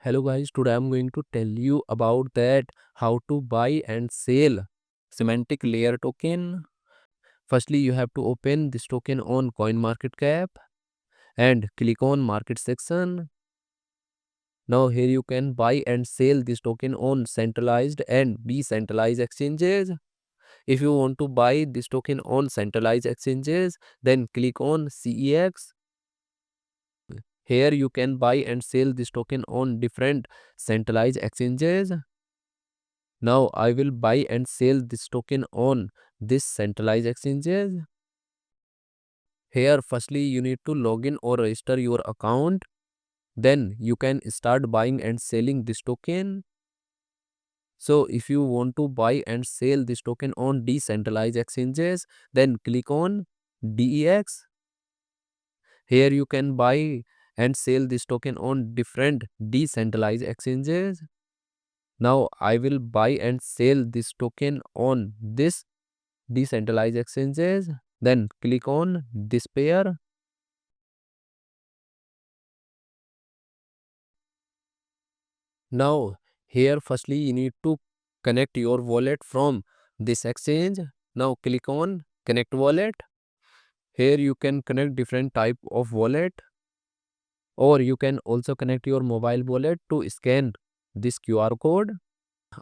Hello guys, today I'm going to tell you about that how to buy and sell semantic layer token. Firstly, you have to open this token on CoinMarketCap and click on market section. Now here you can buy and sell this token on centralized and decentralized exchanges. If you want to buy this token on centralized exchanges, then click on CEX. Here you can buy and sell this token on different centralized exchanges. Now I will buy and sell this token on this centralized exchanges. Here firstly you need to log in or register your account. Then you can start buying and selling this token. So if you want to buy and sell this token on decentralized exchanges, then click on DEX. Here you can buy and sell this token on different decentralized exchanges. Now I will buy and sell this token on this decentralized exchanges. Then click on this pair. Now here firstly you need to connect your wallet from this exchange. Now click on connect wallet. Here you can connect different type of wallet, or you can also connect your mobile wallet to scan this QR code.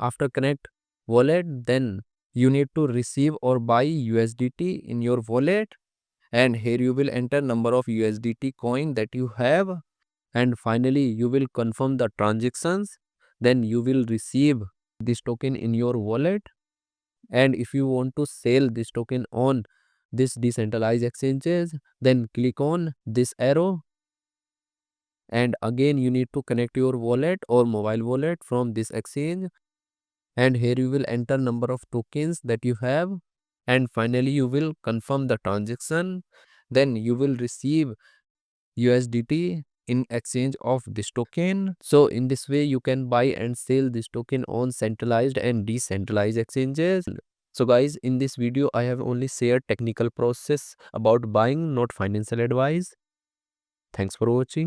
After connect wallet, then you need to receive or buy USDT in your wallet, and here you will enter number of USDT coin that you have, and finally you will confirm the transactions. Then you will receive this token in your wallet. And if you want to sell this token on this decentralized exchanges, then click on this arrow, and again you need to connect your wallet or mobile wallet from this exchange, and here you will enter number of tokens that you have, and finally you will confirm the transaction. Then you will receive USDT in exchange of this token. So in this way you can buy and sell this token on centralized and decentralized exchanges. So guys, in this video I have only shared technical process about buying, not financial advice. Thanks for watching.